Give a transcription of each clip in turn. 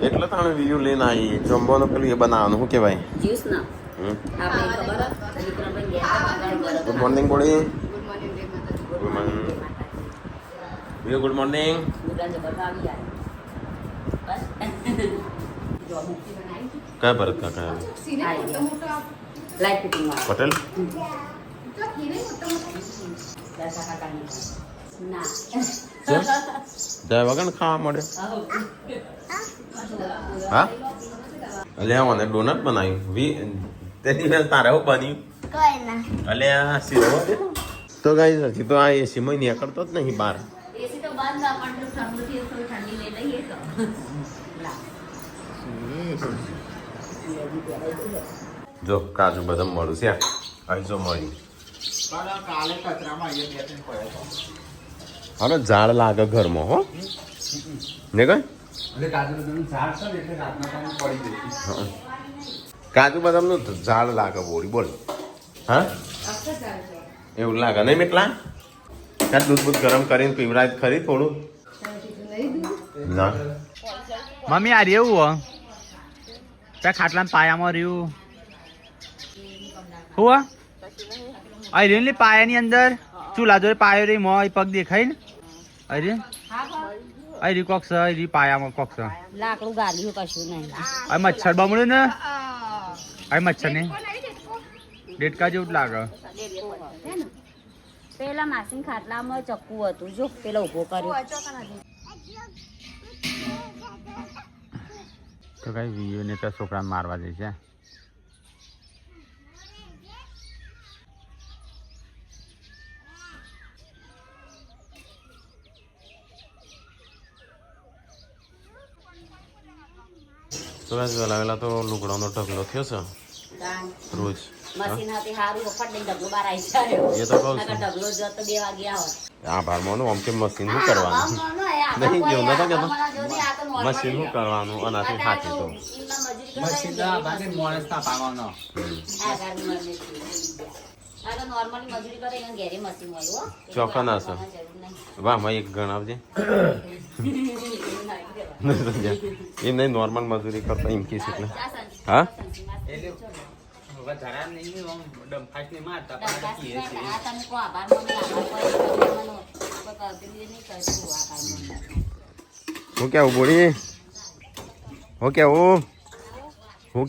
એટલે તાણે વ્યૂ લઈને આવી જમવાનું પેલું એ બનાવવાનું શું કહેવાય જ્યુસ ના આપણે ખબર વિક્રમભાઈ ગયા good morning body good morning view good morning કયા ભરત કાકા પટેલ જય વગર ખાવા મળે હા અલ્યા મને ડોનટ બનાવ્યું તેની વેલ તારે એવું બન્યું અલ્યા શીરો તો ગાઈ હજી તો આ એસીમાં નીકળતો જ નહીં બહાર એસી તો બંધ ના પણ ઠંડુ થી થોડી ઠંડી લઈ લઈએ તો જો કાજુ બદામ મળું છે અહીં જો મળ્યું કાલે કચરામાં હવે ઝાડ લાગે ઘરમાં હો ને કઈ કાજુ બદામનું ઝાડ લાગે બોડી બોલ હા એવું લાગે નહીં મેટલા ત્યાં દૂધ બૂધ ગરમ કરીને પીવડાય ખરી થોડું ના મમ્મી આ રેવું ત્યાં ખાટલા પાયામાં રહ્યું હું આ રહ્યું ને પાયાની અંદર ચૂલા જોડે પાયો રહી મોય પગ દેખાય ને અરે અરે કોક છે અરે પાયામાં કોક છે લાકડું ગાલ્યું કશું નહીં આ મચ્છર બમણ્યું ને આ મચ્છર ને ડેટકા જેવું જ લાગે પેલા માસીન ખાટલામાં ચક્કુ હતું જો પેલો ઉભો કર્યો તો કઈ વિયો ને તો છોકરાને મારવા દે છે તો વેલા તો લુગડાનો ઢગલો થયો છે રોજ મશીન હતી હારું ફટ દઈને ઢગલો બાર આવી જાય એ તો કહું છું ઢગલો જતો 2 વાગ્યા આવે આ ભારમાં આમ કે મશીન શું કરવાનું નહીં જેવું નતો કેતો મશીન શું કરવાનું આનાથી હાથી તો ચોખ્ખા ના છે વાહ માં એક ગણાવજે એ નહીં નોર્મલ મજૂરી કરતા એમ કીશ એટલે હા હું કેવું બોડી હું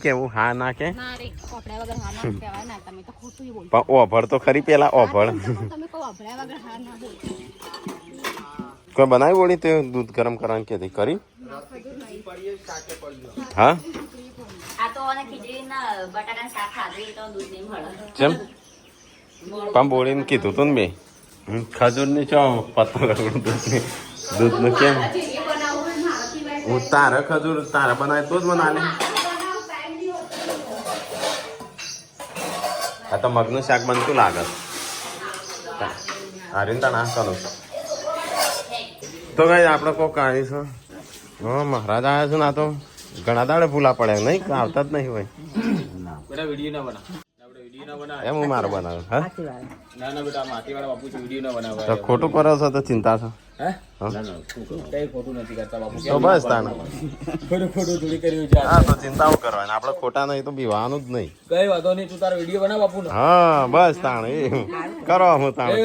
કેવું હા ના કે ઓભળ તો ખરી પેલા ઓભળ કોઈ બનાવી બોડી તે દૂધ ગરમ કરવાની કેતી કરી હા ચલ પણ બોડીને કીધું તું ને બે ખજૂર ની ચો પત્તા દૂધ નું કેમ હું તારે ખજૂર તારે બનાવે તો જ બનાવે આ તો મગનું શાક બનતું લાગે હારીને તાણા ચાલો તો કઈ આપણે કોક આવીશું હા મહારાજ આવ્યા છે ને આ તો ઘણા દાડે ભૂલા પડે નહીં આવતા જ નહીં હોય એમ હું મારો બનાવે હા તો ખોટું કરો છો તો ચિંતા છો તો બસ તાને હા તો ચિંતા કરવાની આપણે ખોટા નહીં તો બીવાનું જ નહીં કઈ વાંધો નહીં તું તારો વિડીયો બનાવ બાપુ હા બસ તાણે કરો હું તાણે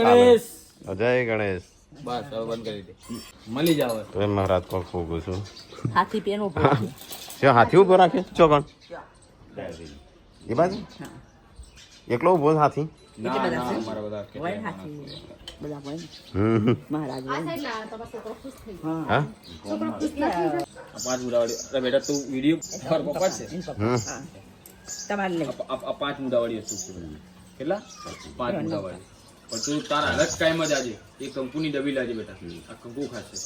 જય ગણેશ બસ હવે બંધ કરી દે મળી જાવ તો એમ મહારાજ કોક ફૂગું છું હાથી પેન ઉભો હાથી ઉભો રાખે ચોકણ એ બાજુ એકલો ઉભો હાથી બેટા તું વિડીયો પપ્પા છે 5 મુદ્દાવાળી વસ્તુ કેટલા 5 મુદ્દાવાળી પણ તું તારા અલગ ટાઈમ જ આજે એ કંકુની ડબી લાજે બેટા આ કંકુ ખાશે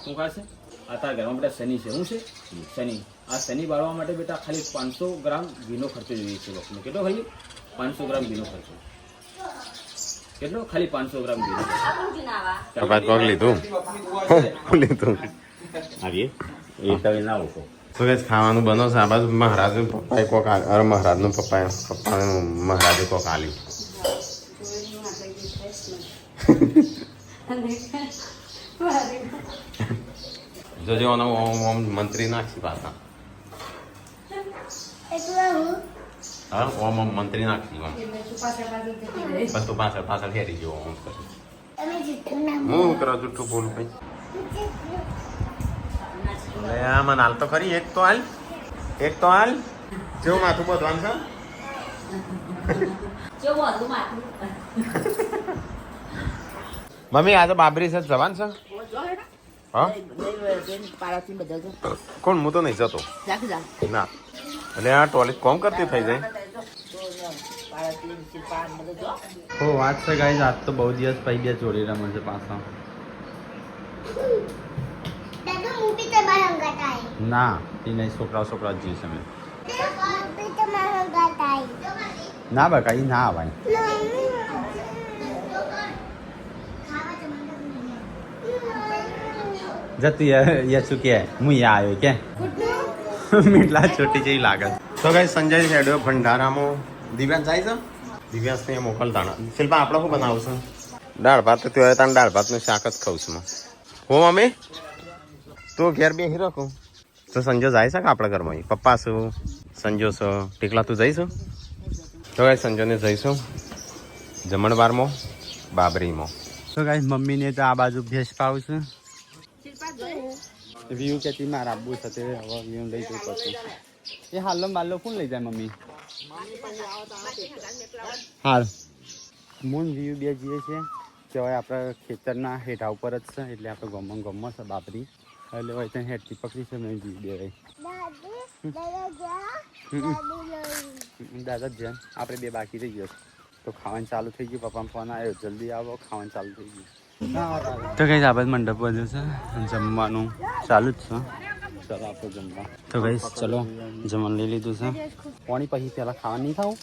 શું ખાશે આ તારા ઘરમાં બેટા શનિ છે શું છે શનિ આ શનિ બાળવા માટે બેટા ખાલી 500 ગ્રામ ઘીનો ખર્ચો જોઈએ છે બાપુને કેટલો ખાલી 500 ગ્રામ ઘીનો ખર્ચો કેટલો ખાલી 500 ગ્રામ ઘીનો કોક લીધું આવીએ એ તમે ના ઓકો તો કે ખાવાનું બનો છે આ બાજુ મહારાજનું પપ્પાએ કોક અરે મહારાજનું પપ્પાએ મહારાજે કોક આલ્યું જોજો આનો ઓમ મંત્રી નાખી પાછા હા ઓમ મંત્રી નાખી બસ તું પાછળ હેરી ગયો ઓમ કરી હું કરો જુઠ્ઠું બોલું ભાઈ મને હાલ તો ખરી એક તો હાલ જેવું માથું બધવાનું છે કેવું હતું માથું મમ્મી આજે બાબરી સાથે જવાનું છે હા પાડાથી બધા જો કોણ હું તો નહીં જતો રાખી જા ના એટલે આ ટોયલેટ કોમ કરતી થઈ જાય પાડાથી પાડ બધું જો હો વાત છે ગાઈઝ આજ તો બહુ દિવસ પછી બે જોડી રમે છે પાછા ના એ નહીં છોકરા જ જઈશ અમે ના બકા એ ના આવાય જતું શું કે હું યા આવ્યો કે મીટલા છોટી જેવી લાગે તો કઈ સંજય હેડ્યો ભંડારામાં દિવ્યાંશ જાય છે દિવ્યાંશને મોકલતા શિલ્પા આપણે શું બનાવશું દાળ ભાત તો ત્યાં તાણ દાળ ભાતનું શાક જ ખાઉં છું હો મમ્મી તો ઘેર બે હીરો કહું તો સંજો જાય છે કે આપણા ઘરમાં પપ્પા શું સંજો છો ટીકલા તું જઈશું તો કઈ સંજોને જઈશું જમણવારમાં બાબરીમાં તો ગાઈઝ મમ્મીને તો આ બાજુ ભેંસ પાવું છું વ્યૂ કેતી મારે આપવું છે તે હવે વ્યૂ લઈ જવું પડશે એ હાલો માલો કોણ લઈ જાય મમ્મી હાલ મૂન વ્યૂ બે જઈએ છે કહેવાય આપણા ખેતરના હેઠા ઉપર જ છે એટલે આપણે ગમમાં છે બાપરી એટલે હોય ત્યાં હેઠથી પકડી છે મેં વ્યૂ બે દાદા જ જેમ આપણે બે બાકી રહી ગયો તો ખાવાનું ચાલુ થઈ ગયું પપ્પાનો ફોન આવ્યો જલ્દી આવો ખાવાનું ચાલુ થઈ ગયું તો કઈ આપણે મંડપ બધું છે જમવાનું ચાલુ જ છે ચાલો આપણે જમવા તો કઈ ચલો જમવાનું લઈ લીધું છે પાણી પછી પહેલાં ખાવા નહીં ખાવું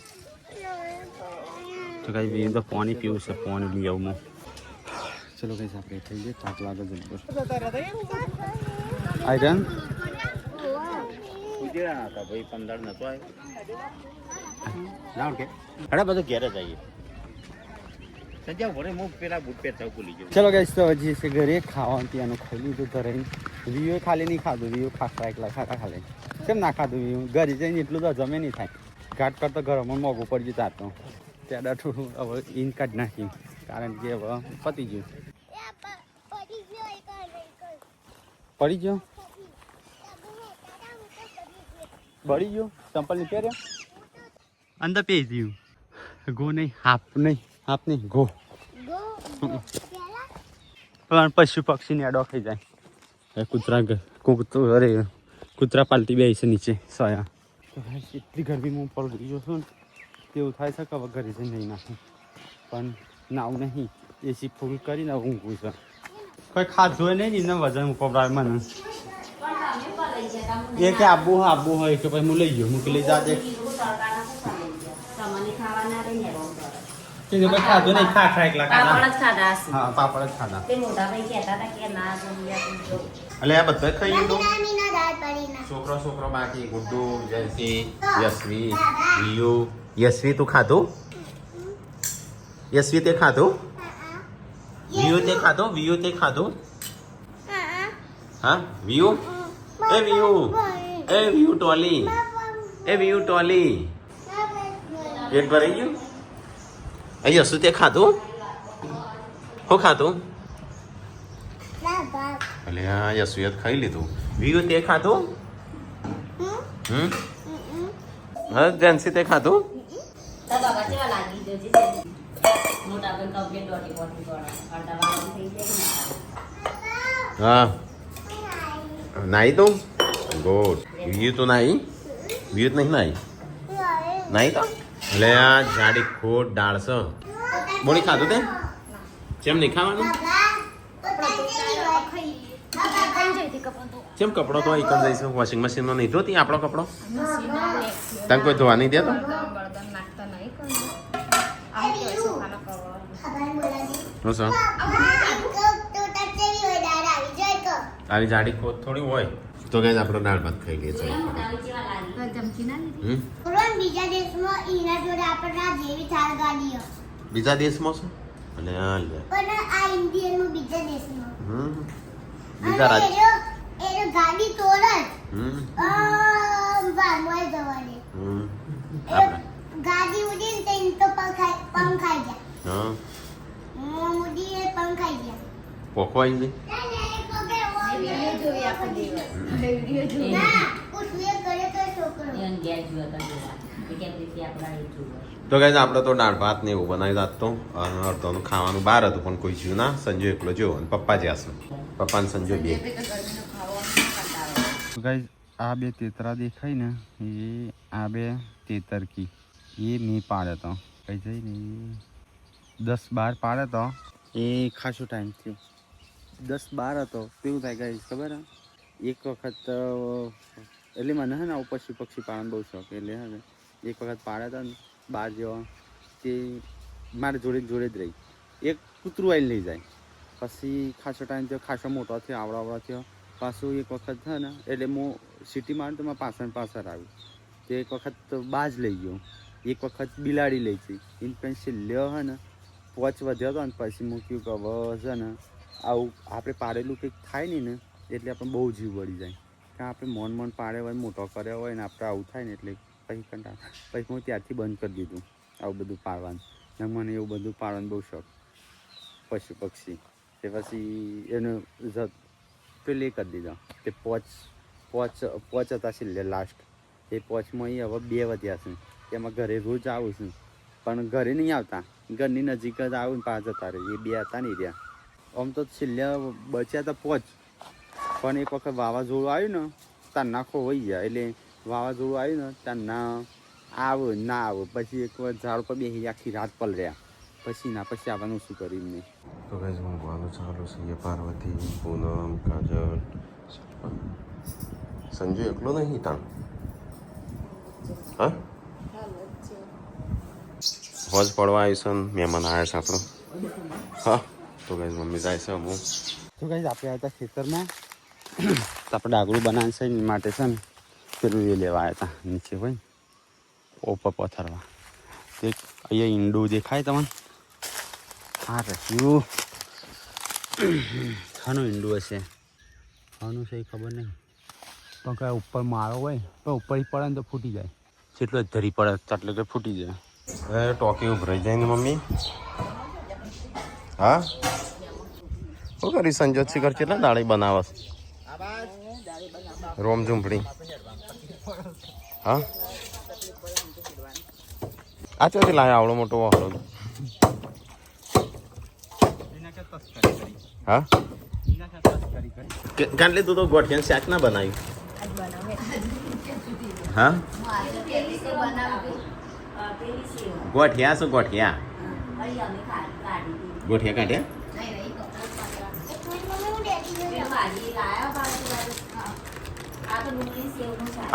તો કઈ બીજું તો પાણી પીવું છે પાણી લઈ આવું ચલો કઈ આપણે થઈ જાય થાક લાગે જમવું આયરન હતા ભાઈ 15 નતો આવ્યો કે અરે બધું ઘેર જ આવીએ ચલો ગઈશ તો હજી છે ઘરે ખાવાનું ત્યાંનું ખાઈ લીધું ઘરે વીઓ ખાલી નહીં ખાધું વીઓ ખાખરા એકલા ખાખા ખાલી કેમ ના ખાધું વીઓ ઘરે જઈને એટલું તો જમે નહીં થાય ઘાટ કરતો ઘરમાં મોંઘું પડી ગયું તાર તો ત્યાં થોડું હવે ઇન કાઢ નાખી કારણ કે હવે પતી ગયું પડી ગયો બળી ગયો ચંપલ નહીં પહેર્યા અંદર પહેરી દીધું ગો નહીં હાફ નહીં ગો પણ પશુ પક્ષીને અડો ખાઈ જાય કૂતરા પાલટી બે છે નીચે સોયા તો એટલી ગરમીમાં પડી ગયો છું ને તેવું થાય છે કે હવે ઘરે જઈને નહીં નાખું પણ નાવું નહીં એસી ફૂલ કરીને ઊંઘું છે કોઈ ખાધું હોય નહીં ને વજન પકડાય મને એ કે આબુ હોય કે પછી હું લઈ ગયો મૂકી લઈ જાજે ખાધું નહીં ખાખરા એકલા ખાધા હા પાપડ જ ખાધા એટલે આ બધા ખાઈ લીધું છોકરો બાકી ગુડ્ડુ જયસી યશવી વિયુ યશવી તું ખાધું યશવી તે ખાધું વિયુ તે ખાધું હા વિયુ ટોલી પેટ ભરાઈ ગયું અહીંયા શું તે ખાધું શું ખાધું એટલે હા યશુએ ખાઈ લીધું વિયુ તે ખાધું હા જેન્સી તે ખાધું હા નાઈ તું ગુડ વિયુ તો નાઈ વિયુ નહીં નાઈ તો એટલે આ જાડી ખોટ દાળ છે બોલી ખાધું તે કેમ નહીં ખાવાનું કેમ કપડો તો એક જ જઈશું વોશિંગ મશીનમાં નહીં ધોતી આપણો કપડો તને કોઈ ધોવા નહીં દેતો શું સર તારી જાડી ખોટ થોડી હોય તો કઈ આપણે દાળ ભાત ખાઈ લઈએ ચલો બીજા દેશમાં શું અને બીજા રાજ્ય ગાડી તોડે હમ વારમોય જવાની હમ ગાડી ઉડીને તે તો પંખાઈ ગયા હા ઉડીને પંખાઈ ગયા પોખવાઈ ગઈ ના ઉઠીએ કરે તો છોકરો એને ગેસ જોતા જોવા એ કેમ રીતે આપણા એ જોવા તો ગાઈઝ આપણે તો દાળ ભાત ને એવું બનાવી દાતો અને અડધોનું ખાવાનું બહાર હતું પણ કોઈ જ્યું ના સંજુ એકલો જો અને પપ્પા જ્યાં છે પપ્પા ને સંજુ બે ગાઈઝ આ બે તેતરા દેખાય ને એ આ બે તેતરકી એ મેં પાડ્યો તો કઈ જઈને 10-12 પાડ્યો તો એ ખાસો ટાઈમ થયો 10-12 હતો કેવું થાય ગાઈઝ ખબર હે એક વખત એટલે મને હે ને આવું પક્ષી પાડવાનો બહુ શોખ એટલે હે ને એક વખત પાડ્યા હતા ને 12 જેવા તે મારે જોડે જ રહી એક કૂતરું આવીને લઈ જાય પછી ખાસો ટાઈમ થયો ખાસો મોટો થયો આવડો થયો પાછું એક વખત છે ને એટલે હું સિટી મારું તો મારા પાછળ આવ્યું તે એક વખત બાજ લઈ ગયો એક વખત બિલાડી લઈ ગઈ એની પછી લ્યો હે ને પોચ વધ્યો હતો ને પછી મૂક્યું કે હવે છે ને આવું આપણે પાડેલું કંઈક થાય નહીં ને એટલે આપણે બહુ જીવ વળી જાય કારણ આપણે મોન પાડ્યો હોય મોટો કર્યો હોય ને આપણે આવું થાય ને એટલે પછી પછી હું ત્યારથી બંધ કરી દીધું આવું બધું પાડવાનું ને મને એવું બધું પાડવાનું બહુ શોખ પશુ પક્ષી તે પછી એનું પેલે કરી દીધો તે પોચ હતા છેલ્લે લાસ્ટ એ પોચમાં હવે 2 વધ્યા છે તેમાં ઘરે રોજ આવું છું પણ ઘરે નહીં આવતા ઘરની નજીક જ આવું ને પાછા જતા રહે એ 2 હતા નહીં રહ્યા આમ તો છેલ્લે બચ્યા હતા પોચ પણ એક વખત વાવાઝોડું આવ્યું ને તાર નાખો હોઈ ગયા એટલે વાવાઝોડું આવ્યું ને તાર ના આવે ના આવે પછી એક વાર ઝાડ પર બેસી આખી રાત પલર્યા પછી આવવાનું શું કર્યું મેં તો ગાઈઝ ઊંઘવાનું ચાલુ છે પાર્વતી પૂનમ કાજલ સંજુ એકલો નહીં તાણ હા હોજ પડવા આવ્યું છે ને મહેમાન આવ્યા છે આપણો હા તો ગાઈઝ મમ્મી જાય છે હું તો ગાઈઝ આપણે આવ્યા હતા ખેતરમાં તો આપણે ડાગરું બનાવે છે એની માટે છે ને પેલું એ લેવા આવ્યા હતા નીચે હોય ઉપર પથરવા તે અહીંયા ઈંડું દેખાય તમને હા રહ્યું ખાનું ઈંડું હશે ખાનું છે એ ખબર નહીં પણ કાંઈ ઉપર મારો હોય તો ઉપર પડે ને તો ફૂટી જાય જેટલો જ ધરી પડે એટલે કે ફૂટી જાય હવે ટોકી ઉભરાઈ જાય ને મમ્મી હા શું કરી સંજોત શિખર કેટલા દાળી બનાવસ રોમ ઝૂંપડી હા આ ચોથી લાવ્યા આવડો મોટો વાહડો હા કાંટલી તું તો ગોઠિયાનું શાક ના બનાવ્યું હા ગોઠિયા શું ગોઠિયા ગોઠિયા કાઢ્યા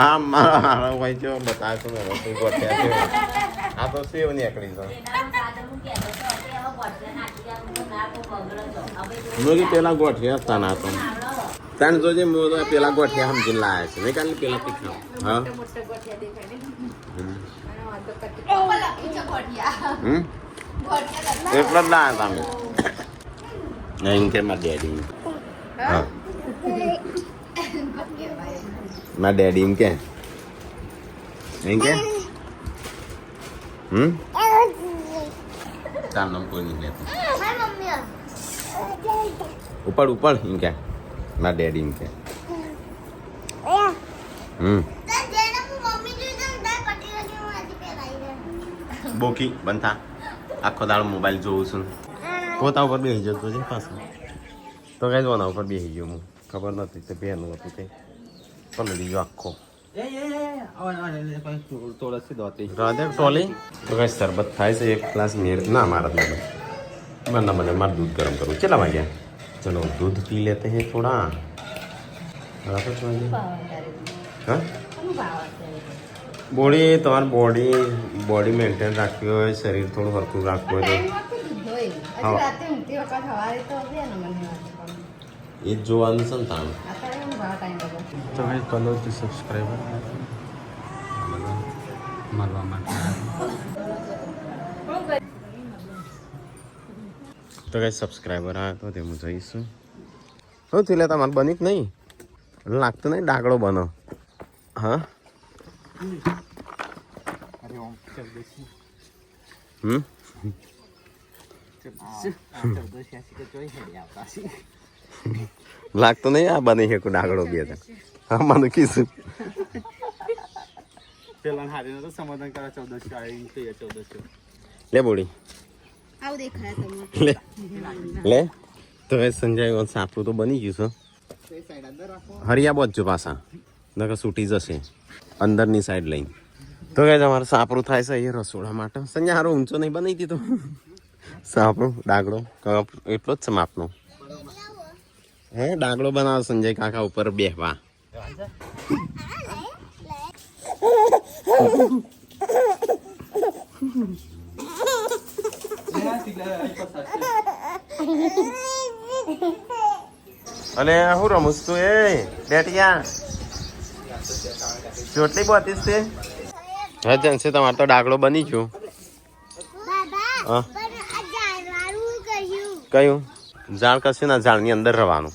આ મારા ભાઈ જો બતાવે તો ગોઠિયા છે આ તો સેવ નીકળી છે મેં પેલા ગોઠિયા હતા ના તો તને જોજે પેલા ગોઠિયા સમજીને લાયા છે મેં કાલે પેલા પીખા હા એટલો જ લાયા તમે નહીં કે મારા ડેડી હા મારા ડેડી એમ કે એમ કે તાર નામ કોઈ નહીં લેતું ઉપર એમ કે મારા ડેડી એમ કે બોકી બનતા આખો દાડો મોબાઈલ જોઉં છું પોતા ઉપર બેસી જતો છે પાછું તો કઈ જોવાના ઉપર બેસી ગયો હું ખબર નથી તે બેનું હતું તે પલળી ગયો આખો ટોલી તો કઈ શરબત થાય છે એક ગ્લાસ મેર ના મારા મને મારે દૂધ ગરમ કરવું ચલા વાગ્યા ચલો दूध पी लेते हैं थोड़ा हाँ બોડી તમારી બોડી મેન્ટેન રાખવી હોય શરીર થોડું હરખું રાખવું હોય એ જ જોવાનું છે ને તાણ તો ભાઈ કલર થી સબસ્ક્રાઈબર મારવા માટે તો કઈ સબસ્ક્રાઈબર આવ્યા તો તે હું જઈશું શું થયું લે તમારે બની જ નહીં લાગતું નહીં ડાકડો બનો હા અરે ઓમ ચૌદશી હમ ચૌદશી કે ચોઈ હેડી આવતા છે લાગતું નહીં આ બની શકું ડાકડો બે હા મને કીધું પેલા હારીને તો સમાધાન કરવા 1400 આવી તો 1400 લે બોડી આવું દેખાય તમને લે લે તો એ સંજય સાપરું તો બની ગયું છે હરિયા બોજજો પાછા નકર છૂટી જશે અંદરની સાઈડ લઈને તો કે તમારે સાપરું થાય છે એ રસોડા માટે સંજય હારો ઊંચો નહીં બનાવી દીધો સાપરું ડાગડો એટલો જ છે માપનો હે ડાગડો બનાવો સંજય કાકા ઉપર બેહવા અને હું રમુસ તું એ બેટિયા ચોટલી બોતીસ તે હા જનસે તમારે તો ડાગડો બની ગયો બાબા હા પણ આ જાળવાળું કર્યું કયું ઝાડ કશું ના ઝાડની અંદર રહેવાનું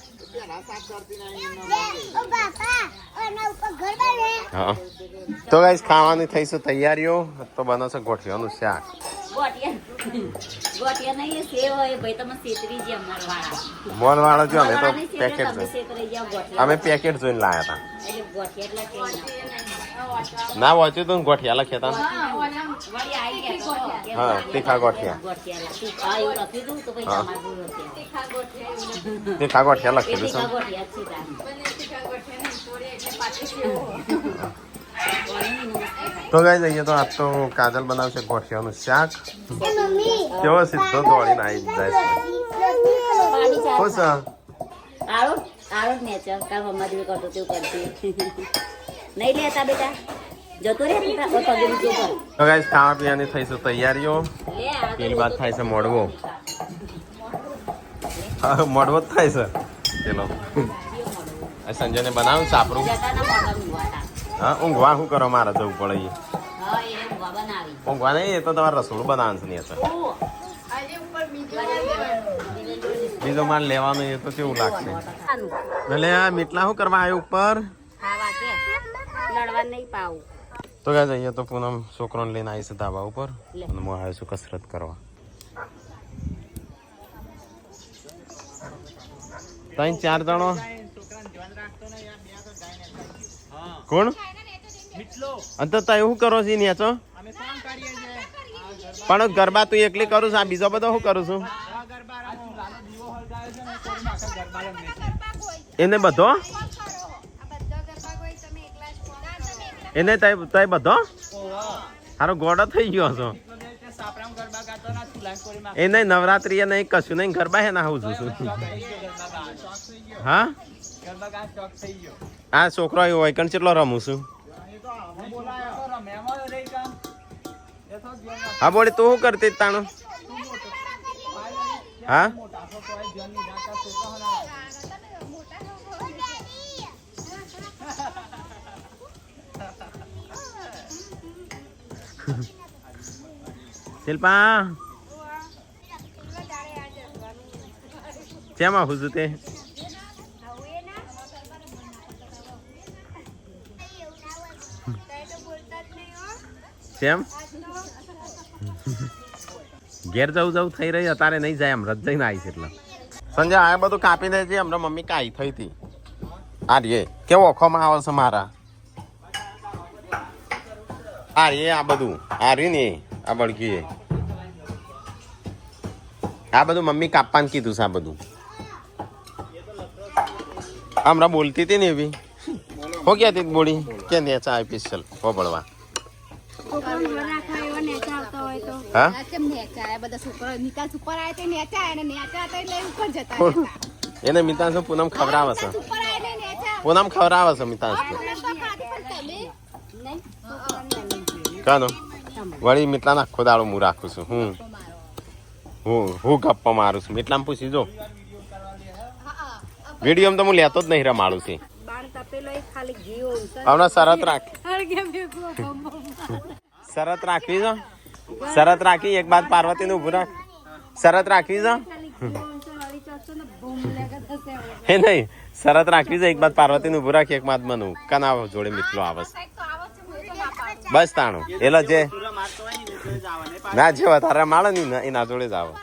ઓ બાપા આના ઉપર ઘર બને હા તો ગાઈસ ખાવાની થઈ છે તૈયારીઓ તો બનશે ગોઠિયાનું શાક ગોટિયા નહીં એ સેવ હોય ભાઈ તમે સેતરી જે અમાર વાળા મોલ વાળો જો અમે તો વાળાને સેતરે પેકેટ તમે જોઈ સેતરી જાઓ ગોટિયા અમે પેકેટ જોઈને લાયા એટલે ગોટિયા એટલે હતા ના વાંચ્યું તું ગોઠિયા લખ્યા હતા વળી આવી ગયા તો કે હા તીખા ગોઠિયા ગોટિયા તીખા એવું લખ્યું હતું તો પછી હા. તમારે બોલ તીખા તીખા ગોઠિયા લખેલું છે ગોટિયા જ છે તો ગાઈ જઈએ તો આજ તો કાજલ બનાવશે ગોઠિયાનું શાક મમ્મી કેવો સીધો દોડીને આવી જાય છે પાણી ચાર ખુશ આળો આળો જ નેચર કાલ મમ્મા જેવી કરતો તેવું કરતી નહીં લેતા બેટા જતો રે પિતા ઓ પગે નીચે ઉપર તો ગાઈસ ખાવા પીવાની થઈ છે તૈયારીઓ લે આ પેલી વાત થાય છે મોડવો હા મોડવો જ થાય છે પેલો આ સંજયને બનાવ્યું સાપરું જટાના મોઢા ઊંઘવાતા હા ઊંઘવા શું કરો મારે જવું પડે ઈ. હા એ ઊંઘવા બનાવી ઊંઘવા નહીં એ તો તમારે રસોડું બનાવવાનું છે નહીં બીજો માલ લેવાનું એ તો કેવું લાગશે એટલે આ મીટલા શું કરવા આવ્યું ઉપર ખાવા કે લડવા નહીં પાવું તો ગયા જઈએ તો પૂનમ છોકરોને લઈને આવી છે ધાબા ઉપર અને હું આવ્યો છું કસરત કરવા ત્રણ ચાર જણો કોણ અંતર તો એવું કરો છો નેચો પણ ગરબા તું એકલી કરું છું આ બીજો બધો શું કરું છું એને બધો એને તય બધો હારો ગોડો થઈ ગયો છો એ નહીં નવરાત્રી નહીં કશું નહીં ગરબા હે ના હું છું હા આ છોકરો આવ્યો હોય કણ કેટલો રમું છું હા બોલી તું શું કરતી તાણું હા શિલ્પા શેમાં હું છું તે શેમ ઘેર જવું થઈ રહી અત્યારે નહીં જાય એમ રજ જઈને આવી છે એટલે સંજય આ બધું કાપી દે છે હમણાં મમ્મી કાઈ થઈ હતી આ રે કેવો ઓખોમાં આવે છે મારા આ રે આ બધું આ રહ્યું ને આ બળકી આ બધું મમ્મી કાપવાનું કીધું છે આ બધું હમણાં બોલતી હતી ને એવી હો ક્યાં હતી બોલી ક્યાં ને ચા સ્પેશિયલ હોબળવા હા એને મિતાંશ પૂનમ ખવડાવે છે પૂનમ ખવડાવે છે મિતાંશ કાનો વળી મીટલા આખો દાડો હું રાખું છું હું ગપ્પા મારું છું મીટલામાં પૂછી જો વિડીયો તો હું લેતો જ નહીં રમાડું છું હમણાં શરત રાખ શરત રાખવી છે શરત રાખી એક બાદ પાર્વતી ને ઉભું રાખ શરત રાખવી છે એ નહીં શરત રાખવી છે એક બાદ પાર્વતીને ઊભું રાખી એક બાદ મનું કના જોડે મિત્રો આવે છે. બસ તાણું એટલે જે ના જે વધારે માળે ને એના જોડે જ આવે.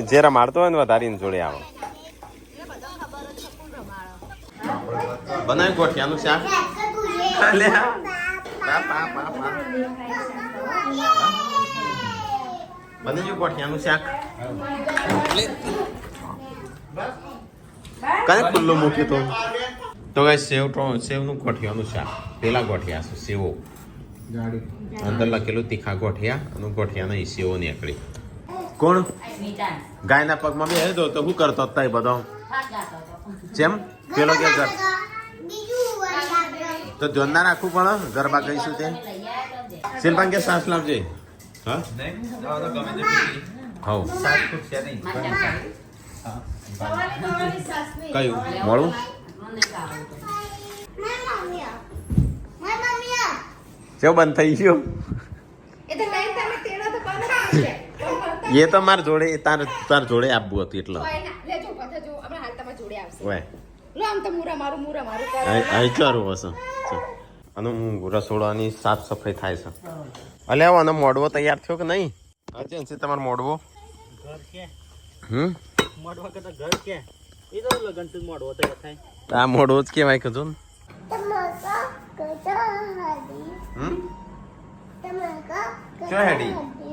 જે રમાડતો હોય ને વધારે એની જોડે આવે. બનાવ્યું ગોઠિયાનું શાક. બની ગયું ગોઠિયાનું શાક. કઈ ખુલ્લું મૂક્યું તો કઈ સેવનું ગોઠિયાનું શાક. પેલા ગોઠિયા છે સેવો અંદર લખેલું તીખા ગોઠિયા અને ગોઠિયાના સેવો નીકળી. કોણ ગાયના પગમાં બે દો તો શું કરતો તય બધો જેમ પેલો કે તો ધ્યાન ના રાખવું પણ ગરબા કહીશું તે શિલ્પાંગ કે સાસ લાવજે. હા હવ કયું મળું કેવું બંધ થઈ ગયું એ તો માર જોડે તાર જોડે આપવું હતું એટલે અહીં ચારું હશે. અને હું રસોડાની સાફ સફાઈ થાય છે. અલે આવો અને મોડવો તૈયાર થયો કે નહીં? હજી છે તમારો મોડવો. આ મોડવો જ કેવાય કજો ને.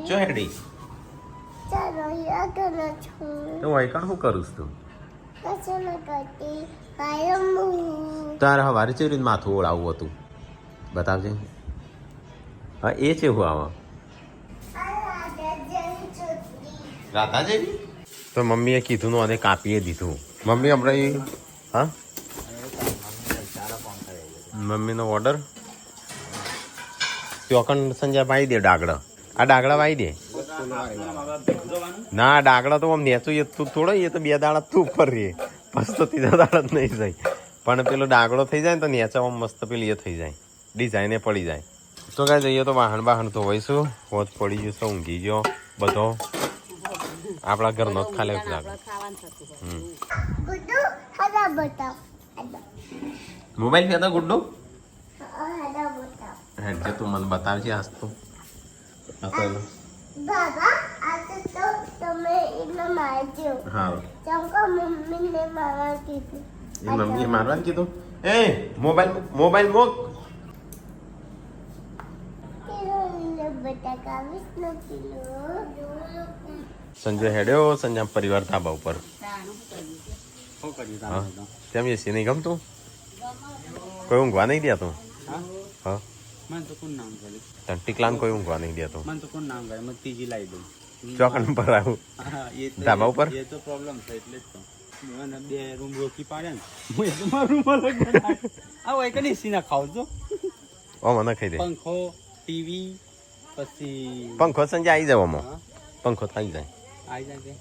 ચોહેડી તો વૈકણ શું કરું તું? તારે હવારે ચેરી માથું ઓળાવવું હતું બતાવજે. હા એ છે હું આવા રાધા જેવી. તો મમ્મીએ કીધું નું અને કાપીએ દીધું. મમ્મી હમણાં હા મમ્મીનો ઓર્ડર ચોકન સંજય વાઈ દે ડાગડા. આ ડાગડા વાઈ દે. ના ડાગડા તો આમ નેચું એ તું થોડો એ તો બે દાડા તું ઉપર રહે બસ તો ત્રીજા દાડા જ નહીં જાય. પણ પેલો ડાગડો થઈ જાય ને તો નેચામાં મસ્ત પેલી એ થઈ જાય ડિઝાઇન એ પડી જાય. તો કાંઈ જઈએ તો વાહણ ધોવાઈશું. હોજ પડી જશે ઊંઘી ગયો બધો આપણા ઘરનો જ ખાલે જ લાગે. મોબાઈલ ફેતા ગુડ્ડો હેડ તું મને બતાવજે આજ તો. બાબા આજે તો તમે એને મારજો. હા ચંકો મમ્મીને મારવા કીધું. એ મમ્મીએ મારવાનું કીધું. એ મોબાઈલ મોક. બટાકા 20 કિલો. સંજય હેડ્યો સંજય પરિવાર ધાબા ઉપર. તેમ એસી નહીં ગમતું? કોઈ ઊંઘવા નહીં દે તું? હા મને તો કોણ નામ કરે તને ટીકલાન કોઈ ઊંઘવા નહીં દેતો. મને તો કોણ નામ કરે મને ત્રીજી લાવી દઉં ચોકન પર આવું ધાબા ઉપર. એ તો પ્રોબ્લેમ છે એટલે જ તો મને 2 રૂમ રોકી પાડે ને હું એક મારું રૂમ અલગ આવો એક ને સીના ખાવ છો. ઓ મને ખાઈ દે. પંખો ટીવી પછી પંખો સંજય આવી જાવ. પંખો થઈ જાય. આવી જાય